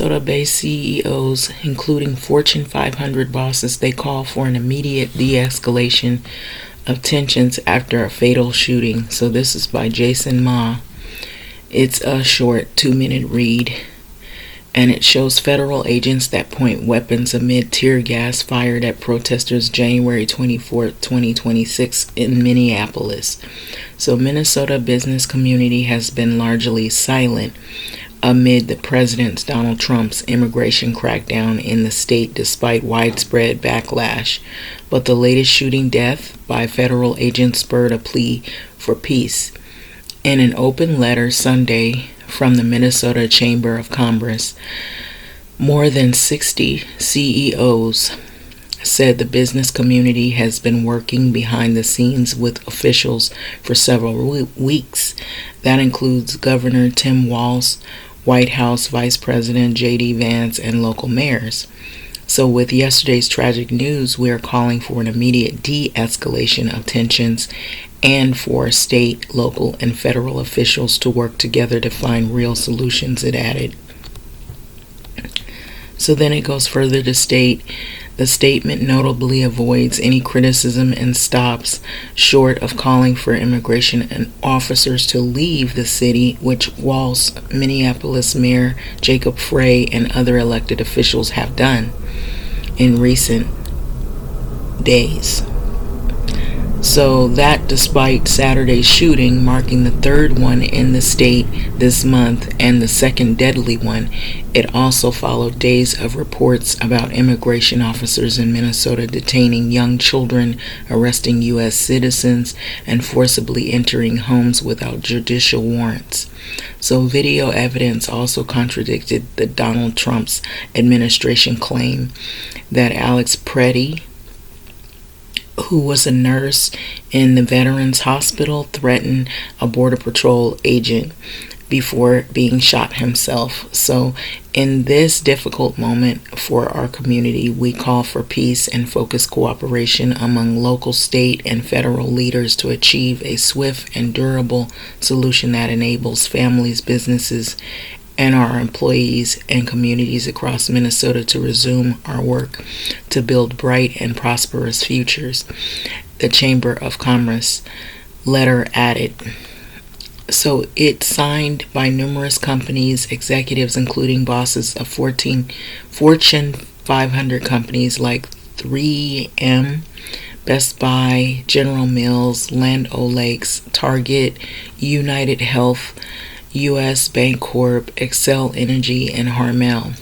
Minnesota-based CEOs, including Fortune 500 bosses, they call for an immediate de-escalation of tensions after a fatal shooting. So this is by Jason Ma. It's a short 2-minute read, and it shows federal agents that point weapons amid tear gas fired at protesters January 24, 2026 in Minneapolis. So Minnesota business community has been largely silent amid the President Donald Trump's immigration crackdown in the state despite widespread backlash. But the latest shooting death by federal agents spurred a plea for peace. In an open letter Sunday from the Minnesota Chamber of Commerce, more than 60 CEOs said the business community has been working behind the scenes with officials for several weeks. That includes Governor Tim Walz, White House Vice President JD Vance, and local mayors. So with yesterday's tragic news, we are calling for an immediate de-escalation of tensions and for state, local, and federal officials to work together to find real solutions, it added. So then it goes further to state, the statement notably avoids any criticism and stops short of calling for immigration and officers to leave the city, which Walz, Minneapolis Mayor Jacob Frey, and other elected officials have done in recent days. So that despite Saturday's shooting marking the third one in the state this month and the second deadly one, it also followed days of reports about immigration officers in Minnesota detaining young children, arresting U.S. citizens, and forcibly entering homes without judicial warrants. So video evidence also contradicted the Donald Trump's administration claim that Alex Preddy, who was a nurse in the Veterans Hospital, threatened a Border Patrol agent before being shot himself. So in this difficult moment for our community, we call for peace and focused cooperation among local, state, and federal leaders to achieve a swift and durable solution that enables families, businesses, and our employees and communities across Minnesota to resume our work to build bright and prosperous futures, the Chamber of Commerce letter added. So it's signed by numerous companies, executives, including bosses of Fortune 500 companies like 3M, Best Buy, General Mills, Land O'Lakes, Target, United Health, U.S. Bancorp, Excel Energy, and Hormel.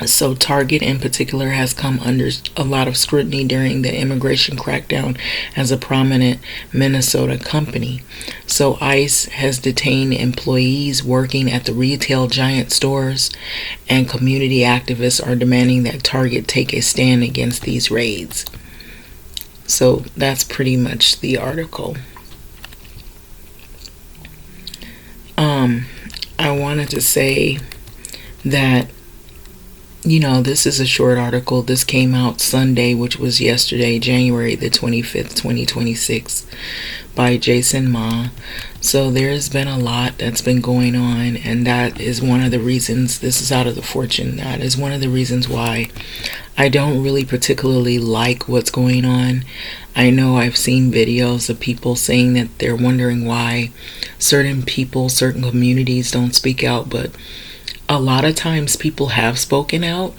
So Target in particular has come under a lot of scrutiny during the immigration crackdown as a prominent Minnesota company. So ICE has detained employees working at the retail giant stores, and community activists are demanding that Target take a stand against these raids. So that's pretty much the article. I wanted to say that, this is a short article. This came out Sunday, which was yesterday, January the 25th, 2026, by Jason Ma. So there's been a lot that's been going on, and that is one of the reasons, this is out of the Fortune, that is one of the reasons why I don't really particularly like what's going on. I know I've seen videos of people saying that they're wondering why certain people, certain communities don't speak out, but a lot of times people have spoken out.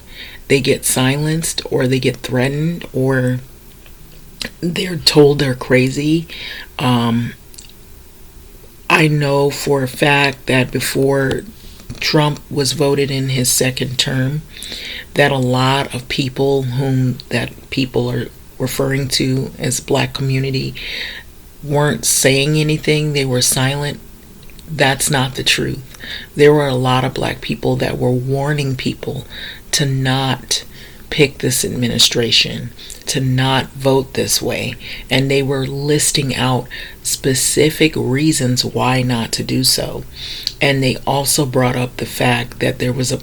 They get silenced, or they get threatened, or they're told they're crazy. I know for a fact that before Trump was voted in his second term, that a lot of people whom that people are referring to as black community weren't saying anything. They were silent. That's not the truth. There were a lot of black people that were warning people to not pick this administration, to not vote this way, and they were listing out specific reasons why not to do so. And they also brought up the fact that there was a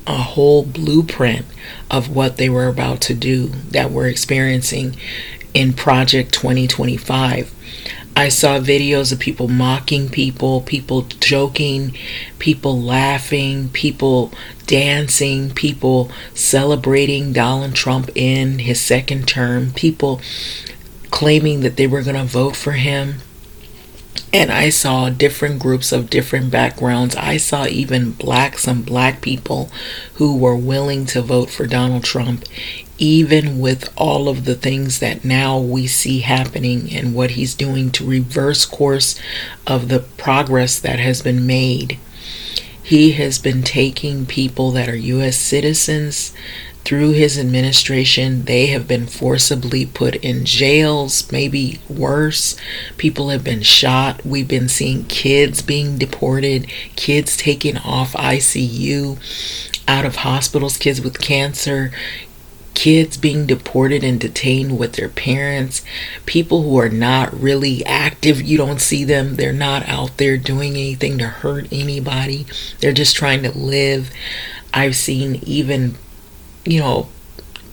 whole blueprint of what they were about to do that we're experiencing in Project 2025. I saw videos of people mocking people, people joking, people laughing, people dancing, people celebrating Donald Trump in his second term, people claiming that they were going to vote for him. And I saw different groups of different backgrounds. I saw even some black people who were willing to vote for Donald Trump, even with all of the things that now we see happening and what he's doing to reverse course of the progress that has been made. He has been taking people that are U.S. citizens. Through his administration, they have been forcibly put in jails, maybe worse. People have been shot. We've been seeing kids being deported, kids taken off ICU, out of hospitals, kids with cancer, kids being deported and detained with their parents, people who are not really active. You don't see them. They're not out there doing anything to hurt anybody. They're just trying to live. I've seen even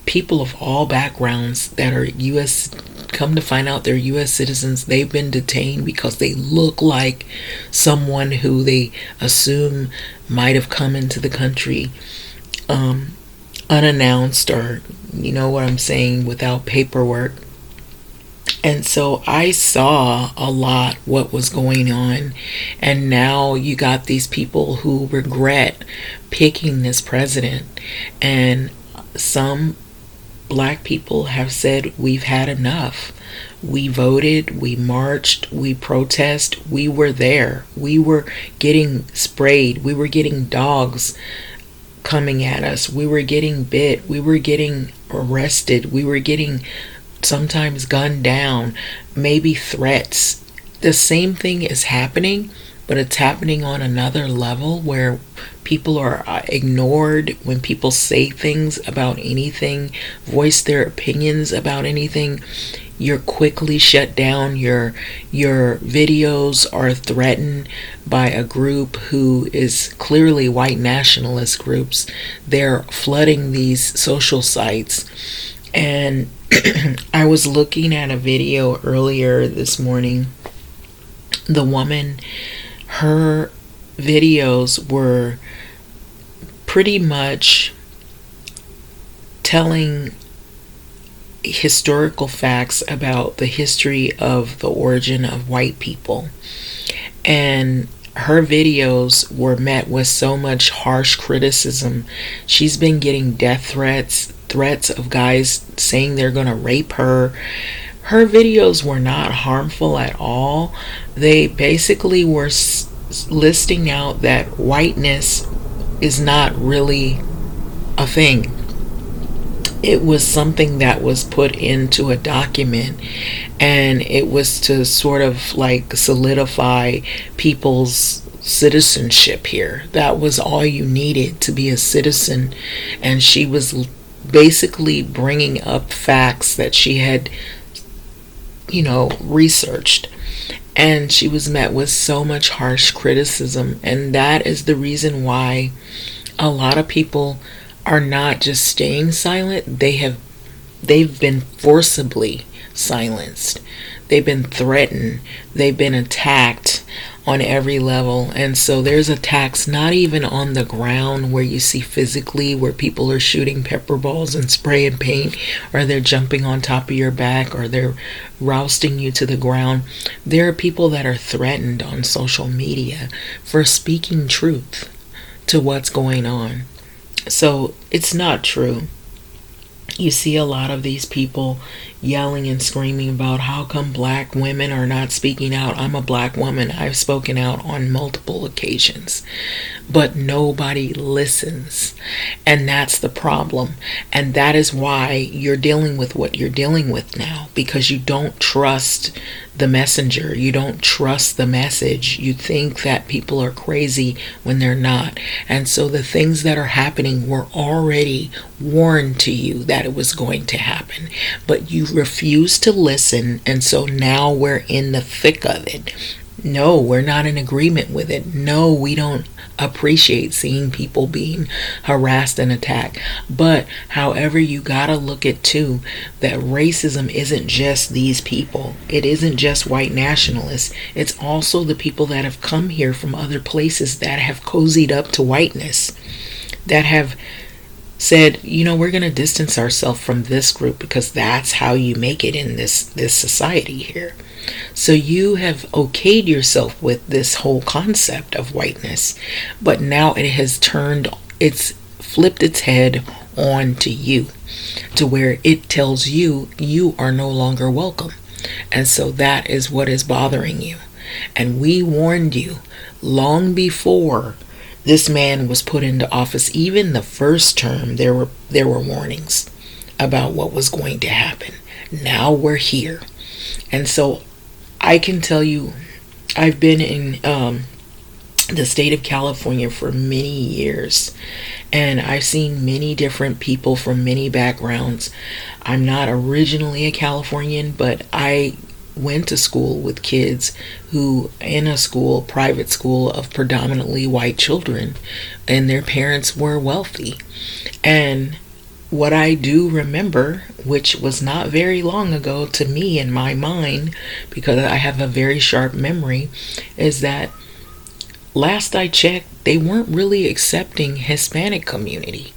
people of all backgrounds that are U.S., come to find out they're U.S. citizens. They've been detained because they look like someone who they assume might have come into the country unannounced, or you know what I'm saying, without paperwork. And so I saw a lot what was going on. And now you got these people who regret picking this president. And some black people have said, we've had enough. We voted, we marched, we protest, we were there. We were getting sprayed. We were getting dogs coming at us. We were getting bit. We were getting arrested. We were getting sometimes gunned down, maybe threats. The same thing is happening, but it's happening on another level where people are ignored. When people say things about anything, voice their opinions about anything, you're quickly shut down. Your videos are threatened by a group who is clearly white nationalist groups. They're flooding these social sites. And I was looking at a video earlier this morning. The woman, her videos were pretty much telling historical facts about the history of the origin of white people. And her videos were met with so much harsh criticism. She's been getting death threats of guys saying they're going to rape her. Her videos were not harmful at all. They basically were listing out that whiteness is not really a thing. It was something that was put into a document, and it was to sort of like solidify people's citizenship here. That was all you needed to be a citizen. And she was basically bringing up facts that she had researched, and she was met with so much harsh criticism. And that is the reason why a lot of people are not just staying silent. They've been forcibly silenced. They've been threatened. They've been attacked on every level. And so there's attacks not even on the ground where you see physically, where people are shooting pepper balls and spray and paint, or they're jumping on top of your back, or they're rousting you to the ground. There are people that are threatened on social media for speaking truth to what's going on. So it's not true. You see a lot of these people yelling and screaming about how come black women are not speaking out. I'm a black woman. I've spoken out on multiple occasions. But nobody listens. And that's the problem. And that is why you're dealing with what you're dealing with now. Because you don't trust the messenger. You don't trust the message. You think that people are crazy when they're not. And so the things that are happening were already warned to you that it was going to happen. But you refuse to listen. And so now we're in the thick of it. No, we're not in agreement with it. No, we don't appreciate seeing people being harassed and attacked. But however, you gotta look at too that racism isn't just these people. It isn't just white nationalists. It's also the people that have come here from other places that have cozied up to whiteness, that have said, we're going to distance ourselves from this group because that's how you make it in this society here. So you have okayed yourself with this whole concept of whiteness, but now it's flipped its head on to you, to where it tells you you are no longer welcome. And so that is what is bothering you. And we warned you long before this man was put into office. Even the first term, there were warnings about what was going to happen. Now we're here. And so I can tell you, I've been in the state of California for many years, and I've seen many different people from many backgrounds. I'm not originally a Californian, but I went to school with kids who, in a school, private school of predominantly white children, and their parents were wealthy. And what I do remember, which was not very long ago to me in my mind, because I have a very sharp memory, is that last I checked, they weren't really accepting Hispanic community.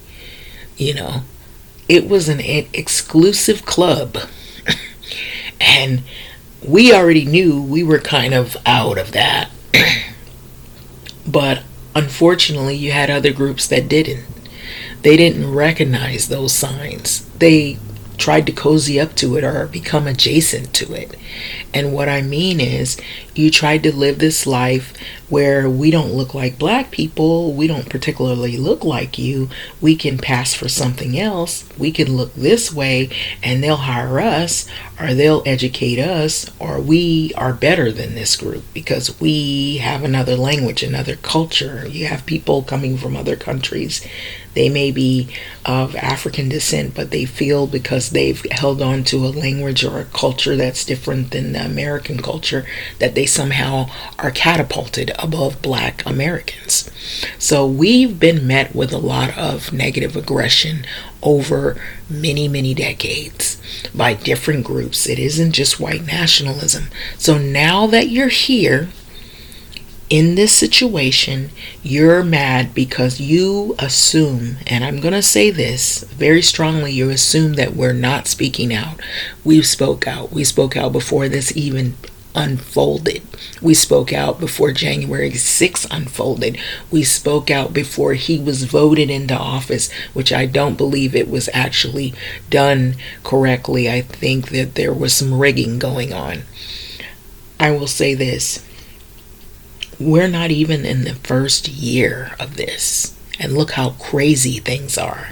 It was an exclusive club. And we already knew we were kind of out of that. But unfortunately, you had other groups that didn't. They didn't recognize those signs. They tried to cozy up to it or become adjacent to it. And what I mean is, you tried to live this life where we don't look like black people, we don't particularly look like you, we can pass for something else, we can look this way, and they'll hire us, or they'll educate us, or we are better than this group because we have another language, another culture. You have people coming from other countries. They may be of African descent, but they feel because they've held on to a language or a culture that's different than the American culture, that they somehow are catapulted above black Americans. So we've been met with a lot of negative aggression over many, many decades by different groups. It isn't just white nationalism. So now that you're here in this situation, you're mad because you assume, and I'm going to say this very strongly, you assume that we're not speaking out. We spoke out. We spoke out before this even unfolded. We spoke out before January 6th unfolded. We spoke out before he was voted into office, which I don't believe it was actually done correctly. I think that there was some rigging going on. I will say this. We're not even in the first year of this. And look how crazy things are.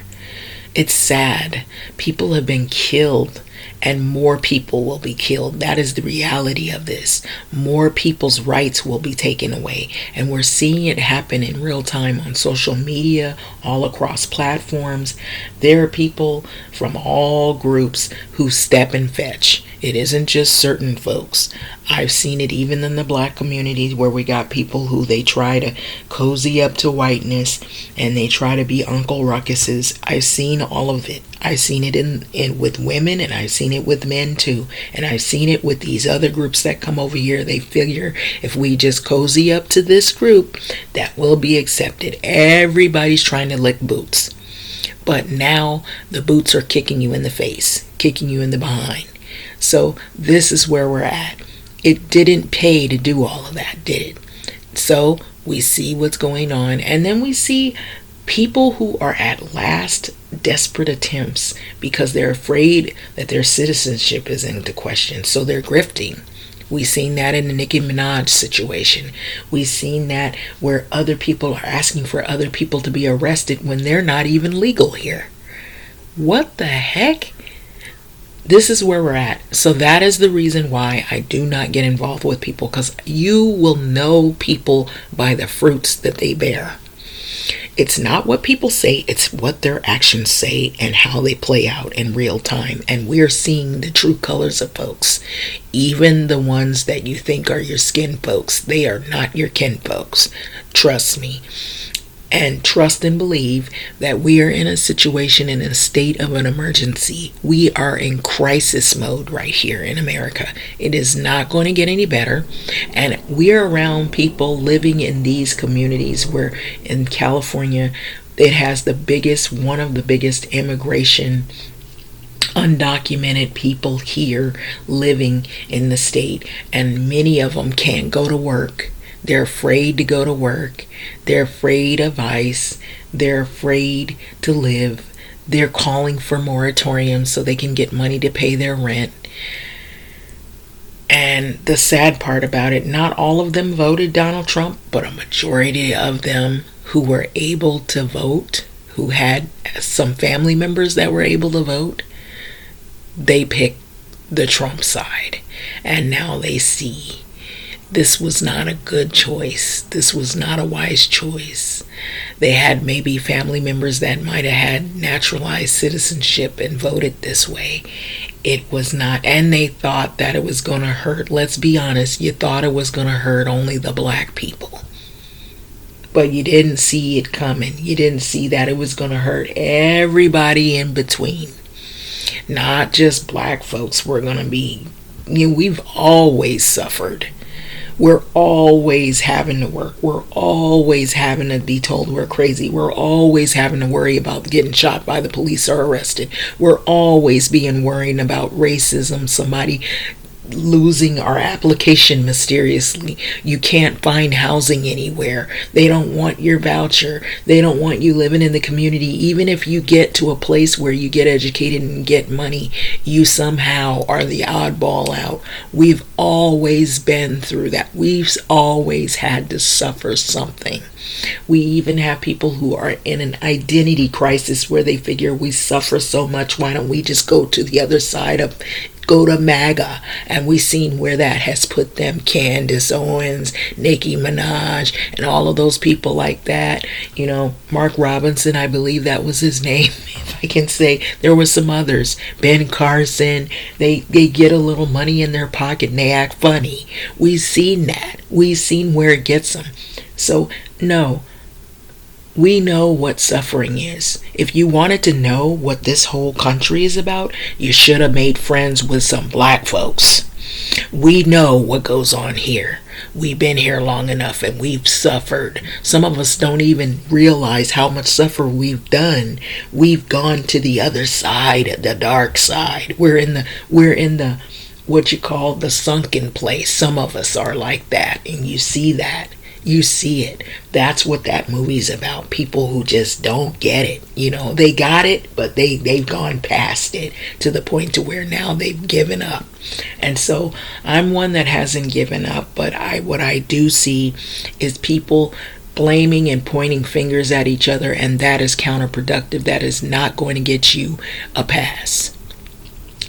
It's sad. People have been killed, and more people will be killed. That is the reality of this. More people's rights will be taken away. And we're seeing it happen in real time on social media, all across platforms. There are people from all groups who step and fetch. It isn't just certain folks. I've seen it even in the black communities, where we got people who they try to cozy up to whiteness and they try to be Uncle Ruckuses. I've seen all of it. I've seen it in with women, and I've seen it with men too. And I've seen it with these other groups that come over here. They figure if we just cozy up to this group, that will be accepted. Everybody's trying to lick boots. But now the boots are kicking you in the face, kicking you in the behind. So this is where we're at. It didn't pay to do all of that, did it? So we see what's going on, and then we see people who are at last desperate attempts because they're afraid that their citizenship is into question, so they're grifting. We've seen that in the Nicki Minaj situation. We've seen that where other people are asking for other people to be arrested when they're not even legal here. What the heck? This is where we're at. So that is the reason why I do not get involved with people, because you will know people by the fruits that they bear. It's not what people say, it's what their actions say and how they play out in real time. And we're seeing the true colors of folks. Even the ones that you think are your skin folks, they are not your kin folks. Trust me. And trust and believe that we are in a situation, in a state of an emergency. We are in crisis mode right here in America. It is not going to get any better. And we're around people living in these communities where in California, it has one of the biggest immigration, undocumented people here living in the state. And many of them can't go to work. They're afraid to go to work. They're afraid of ICE. They're afraid to live. They're calling for moratoriums so they can get money to pay their rent. And the sad part about it, not all of them voted Donald Trump, but a majority of them who were able to vote, who had some family members that were able to vote, they picked the Trump side. And now they see this was not a good choice. This was not a wise choice. They had maybe family members that might have had naturalized citizenship and voted this way. It was not, and they thought that it was going to hurt. Let's be honest, you thought it was going to hurt only the black people. But you didn't see it coming. You didn't see that it was going to hurt everybody in between. Not just black folks were going to be, we've always suffered. We're always having to work. We're always having to be told we're crazy. We're always having to worry about getting shot by the police or arrested. We're always being worried about racism, somebody losing our application mysteriously. You can't find housing anywhere. They don't want your voucher. They don't want you living in the community. Even if you get to a place where you get educated and get money, you somehow are the oddball out. We've always been through that. We've always had to suffer something. We even have people who are in an identity crisis where they figure we suffer so much, why don't we just go to the other side of go to MAGA, and we've seen where that has put them. Candace Owens, Nicki Minaj, and all of those people like that. Mark Robinson, I believe that was his name, if I can say. There were some others. Ben Carson. They get a little money in their pocket and they act funny. We've seen that. We've seen where it gets them. So, no. We know what suffering is. If you wanted to know what this whole country is about, you should have made friends with some black folks. We know what goes on here. We've been here long enough and we've suffered. Some of us don't even realize how much suffer we've done. We've gone to the other side, the dark side. We're in the what you call the sunken place. Some of us are like that, and you see that. You see it. That's what that movie's about. People who just don't get it. They got it, but they've gone past it to the point to where now they've given up. And so I'm one that hasn't given up, but what I do see is people blaming and pointing fingers at each other, and that is counterproductive. That is not going to get you a pass.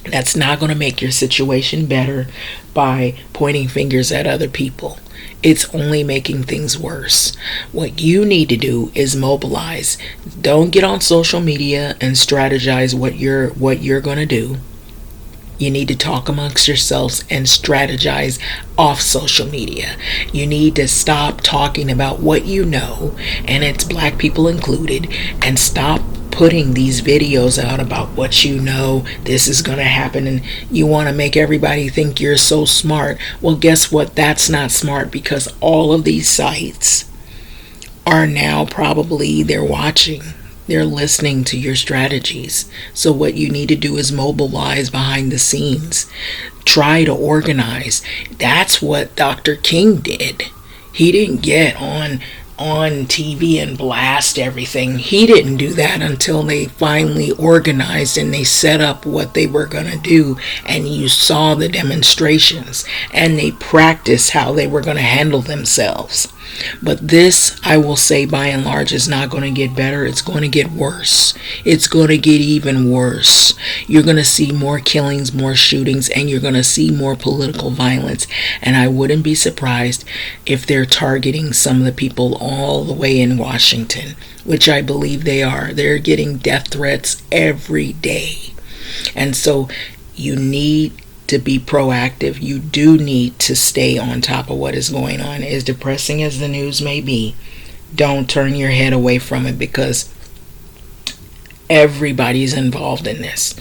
That's not going to make your situation better by pointing fingers at other people. It's only making things worse. What you need to do is mobilize. Don't get on social media and strategize what you're going to do. You need to talk amongst yourselves and strategize off social media. You need to stop talking about what you know, and it's black people included, and stop putting these videos out about what you know, this is going to happen, and you want to make everybody think you're so smart. Well, guess what? That's not smart, because all of these sites are now probably, they're watching, they're listening to your strategies. So what you need to do is mobilize behind the scenes. Try to organize. That's what Dr. King did. He didn't get on TV and blast everything. He didn't do that until they finally organized and they set up what they were going to do, and you saw the demonstrations and they practiced how they were going to handle themselves. But this, I will say, by and large, is not going to get better. It's going to get worse. It's going to get even worse. You're going to see more killings, more shootings, and you're going to see more political violence. And I wouldn't be surprised if they're targeting some of the people all the way in Washington, which I believe they are. They're getting death threats every day. And so you need to be proactive. You do need to stay on top of what is going on. As depressing as the news may be, Don't turn your head away from it, because everybody's involved in this.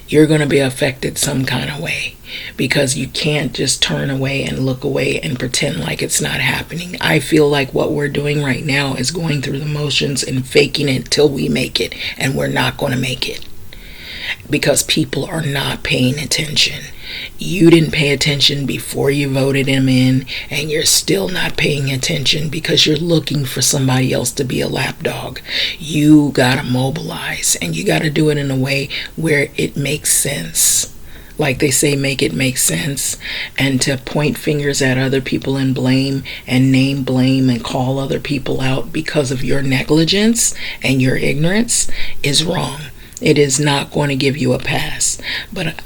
You're going to be affected some kind of way, because you can't just turn away and look away and pretend like it's not happening. I feel like what we're doing right now is going through the motions and faking it till we make it, and we're not going to make it because people are not paying attention. You didn't pay attention before you voted him in, and you're still not paying attention because you're looking for somebody else to be a lapdog. You gotta mobilize, and you gotta do it in a way where it makes sense. Like they say, make it make sense. And to point fingers at other people and blame and name blame and call other people out because of your negligence and your ignorance is wrong. It is not going to give you a pass. But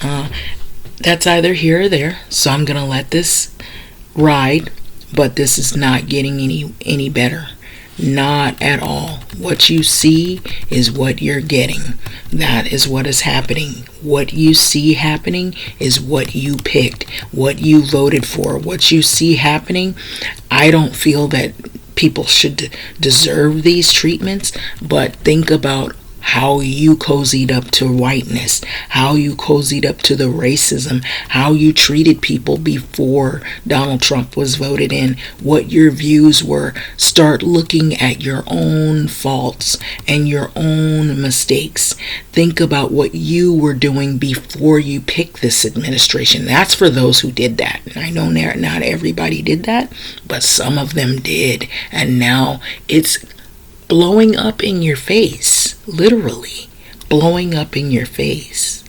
that's either here or there. So I'm going to let this ride. But this is not getting any better. Not at all. What you see is what you're getting. That is what is happening. What you see happening is what you picked, what you voted for, what you see happening. I don't feel that people should deserve these treatments, but think about how you cozied up to whiteness, how you cozied up to the racism, how you treated people before Donald Trump was voted in, what your views were. Start looking at your own faults and your own mistakes. Think about what you were doing before you picked this administration. That's for those who did that. And I know not everybody did that, but some of them did. And now it's blowing up in your face, literally blowing up in your face.